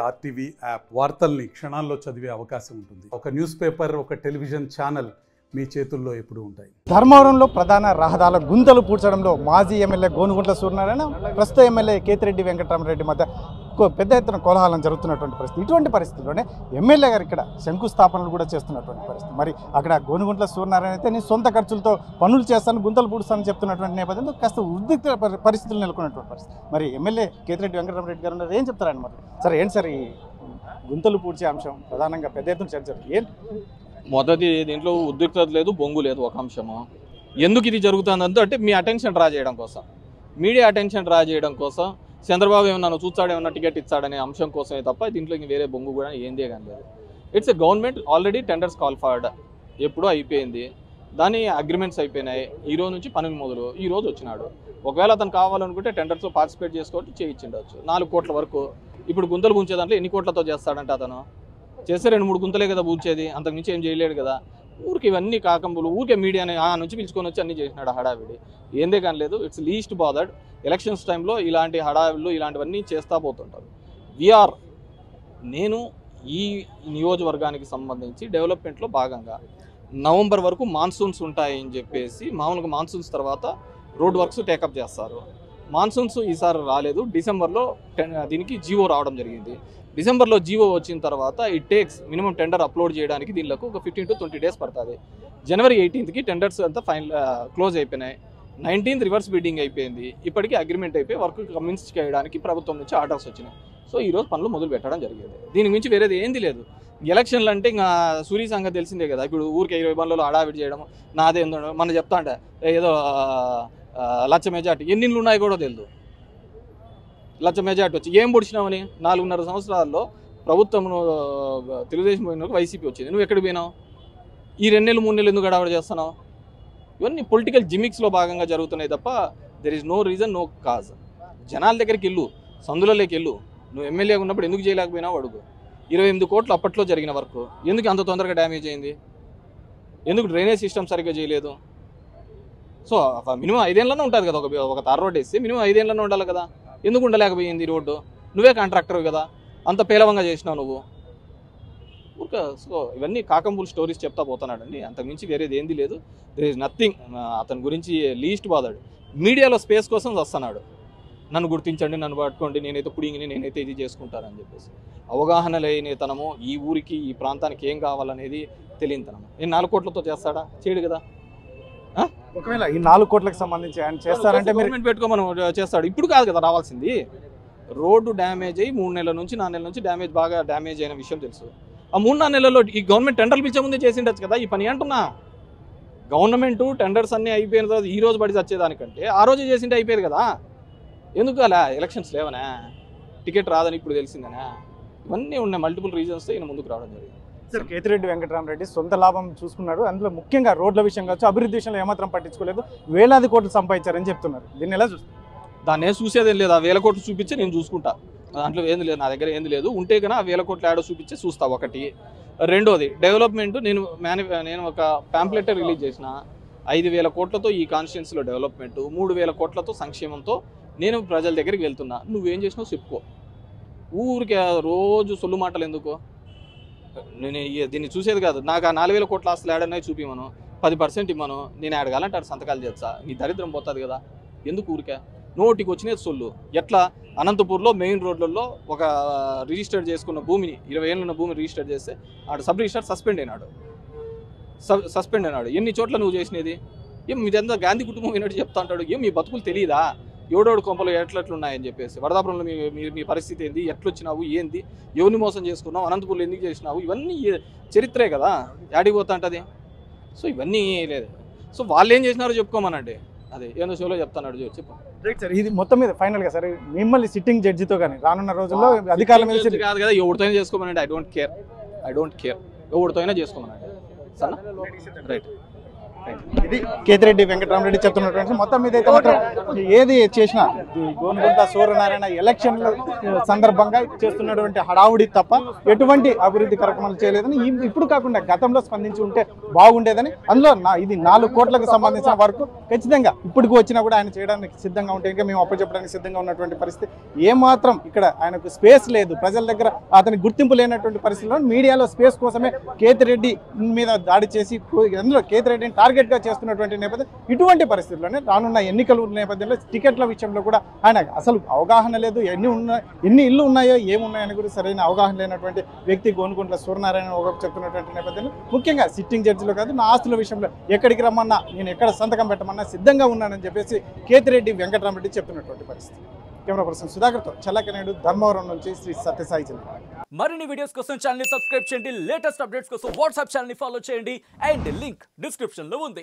RTV app వార్తల్ని క్షణాల్లో చదివే అవకాశం ఉంటుంది. ఒక న్యూస్ పేపర్, ఒక టెలివిజన్ ఛానల్ మీ చేతుల్లో ఎప్పుడూ ఉంటాయి. ధర్మవరంలో ప్రధాన రహదారుల గుంతలు పూడ్చడంలో మాజీ ఎమ్మెల్యే గోనుగుంట్ల సూర్యనారాయణ, ప్రస్తుత ఎమ్మెల్యే కేతిరెడ్డి వెంకటరామరెడ్డి మధ్య పెద్ద ఎత్తున కోలాహలం జరుగుతున్నటువంటి పరిస్థితి. ఇటువంటి పరిస్థితుల్లోనే ఎమ్మెల్యే గారు ఇక్కడ శంకుస్థాపనలు కూడా చేస్తున్నటువంటి పరిస్థితి. మరి అక్కడ గోనుగుంట్ల సూర్యనారాయణ అయితే నేను సొంత ఖర్చులతో పనులు చేస్తాను, గుంతలు పూడుస్తానని చెప్తున్నటువంటి నేపథ్యంలో కాస్త ఉద్రిక్త పరిస్థితులు నెలకొన్నటువంటి పరిస్థితి. మరి ఎమ్మెల్యే కేతిరెడ్డి వెంకటరామరెడ్డి గారు ఉన్నారు, ఏం చెప్తారని మరి? సరే ఏంటి సార్ ఈ గుంతలు పూడ్చే అంశం ప్రధానంగా పెద్ద ఎత్తున చర్చ ఏంటి? మొదటి దీంట్లో ఉద్రిక్తత లేదు, బొంగు లేదు. ఒక అంశము ఎందుకు ఇది జరుగుతుందంటే అంటే మీ అటెన్షన్ డ్రా చేయడం కోసం, మీడియా అటెన్షన్ డ్రా చేయడం కోసం, చంద్రబాబు ఏమన్నా చూస్తాడు ఏమన్నా టికెట్ ఇస్తాడనే అంశం కోసమే తప్ప దీంట్లో ఇంక వేరే బొంగు కూడా ఏందే కానీ లేదు. It's a government already tenders call forward, ఎప్పుడూ అయిపోయింది, దాని అగ్రిమెంట్స్ అయిపోయినాయి. ఈ రోజు నుంచి పనులు మొదలు, ఈ రోజు వచ్చినాడు. ఒకవేళ అతను కావాలనుకుంటే టెండర్స్లో పార్టిసిపేట్ చేసుకోవచ్చు, చేయించిండవచ్చు. 4 కోట్ల వరకు. ఇప్పుడు గుంతలు పూంచే దాంట్లో ఎన్ని కోట్లతో చేస్తాడంటే అతను చేస్తే 2-3 గుంతలే కదా పూడ్చేది, అంతకుమించి ఏం చేయలేడు కదా. ఊరికి ఇవన్నీ కాకంబులు, ఊరికే మీడియాని నుంచి పిలుచుకొని వచ్చి అన్నీ చేసినాడు హడావిడి. ఏందే కానీ లేదు. It's least bothered. ఎలక్షన్స్ టైంలో ఇలాంటి హడావిళ్ళు ఇలాంటివన్నీ చేస్తూ పోతుంటారు. నేను ఈ నియోజకవర్గానికి సంబంధించి డెవలప్మెంట్లో భాగంగా నవంబర్ వరకు మాన్సూన్స్ ఉంటాయని చెప్పేసి, మామూలుగా మాన్సూన్స్ తర్వాత రోడ్ వర్క్స్ టేకప్ చేస్తారు. మాన్సూన్స్ ఈసారి రాలేదు. డిసెంబర్లో దీనికి జీవో రావడం జరిగింది. డిసెంబర్లో జీవో వచ్చిన తర్వాత it takes minimum tender upload చేయడానికి దీనిలో ఒక 15 to 20 days పడుతుంది. జనవరి 18కి టెండర్స్ అంతా ఫైనల్ క్లోజ్ అయిపోయినాయి. 19th రివర్స్ బిడ్డింగ్ అయిపోయింది. ఇప్పటికీ అగ్రిమెంట్ అయిపోయి వర్క్ కమిన్స్ చేయడానికి ప్రభుత్వం నుంచి ఆర్డర్స్ వచ్చినాయి. సో ఈరోజు పనులు మొదలు పెట్టడం జరిగేది. దీనికి మించి వేరేది ఏంది లేదు. ఎలక్షన్లు అంటే ఇంకా సూర్య సంగతి తెలిసిందే కదా. ఇప్పుడు ఊరికి 20 బండ్లలో హడావిడి చేయడం, నాదే ఏందో మన చెప్తా అంటే ఏదో లక్ష మెజార్టీ ఎన్ని ఇళ్ళు ఉన్నాయి కూడా తెలియదు. లక్ష మెజార్టీ వచ్చి ఏం పొడిచినామని 4.5 సంవత్సరాల్లో ప్రభుత్వం తెలుగుదేశం పోయిన వైసీపీ వచ్చింది. నువ్వు ఎక్కడికి పోయినావు? ఈ 2 నెలలు 3 నెలలు ఎందుకు గడవడ చేస్తున్నావు? ఇవన్నీ పొలిటికల్ జిమిక్స్లో భాగంగా జరుగుతున్నాయి తప్ప there is no reason, no cause. జనాల దగ్గరికి వెళ్ళు, సందులలోకి వెళ్ళు. నువ్వు ఎమ్మెల్యేగా ఉన్నప్పుడు ఎందుకు చేయలేకపోయినావు అడుగు. 28 కోట్లు అప్పట్లో జరిగిన వర్క్ ఎందుకు అంత తొందరగా డ్యామేజ్ అయింది? ఎందుకు డ్రైనేజ్ సిస్టమ్ సరిగ్గా చేయలేదు? సో మినిమం 5 ఏళ్ళనే ఉంటుంది కదా. ఒక తార్ రోడ్ వేస్తే మినిమం 5 ఏళ్ళనే ఉండాలి కదా. ఎందుకు ఉండలేకపోయింది రోడ్డు? నువ్వే కాంట్రాక్టర్ కదా, అంత పేలవంగా చేసినావు నువ్వు. సో ఇవన్నీ కాకంబుల్ స్టోరీస్ చెప్తా పోతున్నాడండి. అంతకుమించి వేరేది ఏంది లేదు. There is nothing. అతని గురించి లీస్ట్ బాధడు. మీడియాలో స్పేస్ కోసం వస్తున్నాడు. నన్ను గుర్తించండి, నన్ను పట్టుకోండి, నేనైతే పుడింగిని, నేనైతే ఇది చేసుకుంటానని చెప్పేసి. అవగాహన లేనితనము, ఈ ఊరికి ఈ ప్రాంతానికి ఏం కావాలనేది తెలియనితనము. నేను 4 కోట్లతో చేస్తాడా? చేయడు కదా. ఒకవేళ ఈ 4 కోట్లకు సంబంధించి ఆయన చేస్తారంటే గవర్నమెంట్ పెట్టుకోమని చేస్తాడు. ఇప్పుడు కాదు కదా రావాల్సింది. రోడ్డు డ్యామేజ్ అయ్యి 3 నెలల నుంచి 4 నెలల నుంచి బాగా డ్యామేజ్ అయిన విషయం తెలుసు. ఆ 3-4 నెలల్లో ఈ గవర్నమెంట్ టెండర్లు పిలిచే ముందే చేసిండొచ్చు కదా ఈ పని అంటున్నా. గవర్నమెంట్ టెండర్స్ అన్నీ అయిపోయిన తర్వాత ఈ రోజు పడి వచ్చేదానికంటే ఆ రోజే చేసింటే అయిపోయేది కదా. ఎందుకు అలా ఎలక్షన్స్ లేవనా? టికెట్ రాదని ఇప్పుడు తెలిసిందనా? ఇవన్నీ ఉన్నాయి. మల్టిపుల్ రీజన్స్తో ఈయన ముందుకు రావడం జరిగింది. సార్, కేతిరెడ్డి వెంకటరామరెడ్డి సొంత లాభం చూసుకున్నాడు. అందులో ముఖ్యంగా రోడ్ల విషయం కావచ్చు, అభివృద్ధి విషయంలో ఏమాత్రం పట్టించుకోలేదు. వేలాది కోట్లు సంపాదించారని చెప్తున్నారు. దీన్ని ఎలా చూస్తారు? దాన్ని ఏం చూసేదేం లేదు. ఆ 1000 కోట్లు చూపించి నేను చూసుకుంటా. దాంట్లో ఏంది లేదు, నా దగ్గర ఏంది లేదు. ఉంటే కన్నా ఆ 1000 కోట్లు యాడో చూపించి చూస్తా. ఒకటి. రెండోది డెవలప్మెంట్. నేను ఒక ప్యాంప్లెట్ రిలీజ్ చేసిన 5,000 కోట్లతో ఈ కాన్స్టిట్యున్సీలో డెవలప్మెంట్, 3,000 కోట్లతో సంక్షేమంతో నేను ప్రజల దగ్గరికి వెళ్తున్నా. నువ్వేం చేసినావు చెప్పుకో. ఊరికే రోజు సొల్లు మాటలు ఎందుకో. నేను దీన్ని చూసేది కాదు. నాకు ఆ 4,000 కోట్ల ఆస్తులు ఏడన్నాయి చూపిమను, 10% ఇమ్మను, నేను అడగాలంటే ఆడు సంతకాలు చేస్తా. నీ దరిద్రం పోతుంది కదా. ఎందుకు ఊరికే నోటికి వచ్చినది సొల్లు. ఎట్లా అనంతపూర్లో మెయిన్ రోడ్లలో ఒక రిజిస్టర్ చేసుకున్న భూమిని 20 ఏళ్ళ ఉన్న భూమిని రిజిస్టర్ చేస్తే ఆడు సబ్ రిజిస్టర్ సస్పెండ్ అయినాడు. ఎన్ని చోట్ల నువ్వు చేసినది? ఏం మీదంతా గాంధీ కుటుంబం విన్నట్టు చెప్తా అంటాడు. ఏం మీ బతుకులు తెలియదా? ఏడోడు కొంపలు ఎట్లట్లున్నాయని చెప్పేసి. వరదాపురంలో మీ పరిస్థితి ఏంది? ఎట్లొచ్చినావు? ఏంది? ఎవరిని మోసం చేసుకున్నావు? అనంతపూర్లో ఎందుకు చేసినావు? ఇవన్నీ చరిత్రే కదా. యాడికి పోతా అంటది. సో ఇవన్నీ లేదు. సో వాళ్ళు ఏం చేసినారో చెప్పుకోమనండి. అదే ఏందో షోలో చెప్తాను చెప్పు. రైట్ సార్, ఇది మొత్తం మీద ఫైనల్గా సార్ మిమ్మల్ని సిట్టింగ్ జడ్జితో కానీ రానున్న రోజుల్లో అధికారుల మీద కాదు కదా, ఎవరితోనే చేసుకోమనండి. I don't care. ఎవరితోనే చేసుకోమనండి. సరేనా? రైట్. ఇది కేతిరెడ్డి వెంకటరామరెడ్డి చెప్తున్నటువంటి మొత్తం మీద అయితే మాత్రం ఏది చేసినా గోనుగుంట సూర్యనారాయణ ఎలక్షన్ల సందర్భంగా చేస్తున్నటువంటి హడావుడి తప్ప ఎటువంటి అభివృద్ధి కార్యక్రమాలు చేయలేదని ఇప్పుడు కాకుండా గతంలో స్పందించి ఉంటే బాగుండేదని అందులో ఇది 4 కోట్లకు సంబంధించిన వరకు ఖచ్చితంగా ఇప్పటికి వచ్చినా కూడా ఆయన చేయడానికి సిద్ధంగా ఉంటే ఇంకా మేము అప్పచెప్పడానికి సిద్ధంగా ఉన్నటువంటి పరిస్థితి. ఏమాత్రం ఇక్కడ ఆయనకు స్పేస్ లేదు, ప్రజల దగ్గర అతనికి గుర్తింపు లేనటువంటి పరిస్థితుల్లో మీడియాలో స్పేస్ కోసమే కేతిరెడ్డి మీద దాడి చేసి అందులో కేతిరెడ్డిని టార్గెట్ గా చేస్తున్నటువంటి నేపథ్యం. ఇటువంటి పరిస్థితుల్లోనే రానున్న ఎన్నికల నేపథ్యంలో టికెట్ల విషయంలో కూడా ఆయన అసలు అవగాహన లేదు, ఎన్ని ఇల్లు ఉన్నాయో ఏమున్నాయని కూడా సరైన అవగాహన లేనటువంటి వ్యక్తి గోనుగుంట్ల సూర్యనారాయణ ఒకటి చెప్తున్నటువంటి నేపథ్యంలో ముఖ్యంగా సిట్టింగ్ జడ్జిలో కాదు నా ఆస్తుల విషయంలో ఎక్కడికి రమ్మన్నా నేను ఎక్కడ సంతకం పెట్టమన్నా సిద్ధంగా ఉన్నానని చెప్పేసి కేతిరెడ్డి వెంకటరామరెడ్డి చెప్తున్నటువంటి పరిస్థితి. కెమెరా పర్సన్ సుధాకర్తో చల్లకనేడు ధర్మవరం నుంచి శ్రీ సత్యసాయి జిల్లా. మరిన్ని వీడియోస్ కోసం ఛానల్ ని సబ్స్క్రైబ్ చేయండి, లేటెస్ట్ అప్డేట్స్ కోసం వాట్సాప్ ఛానల్ ని ఫాలో చేయండి అండ్ లింక్ డిస్క్రిప్షన్ లో ఉంది.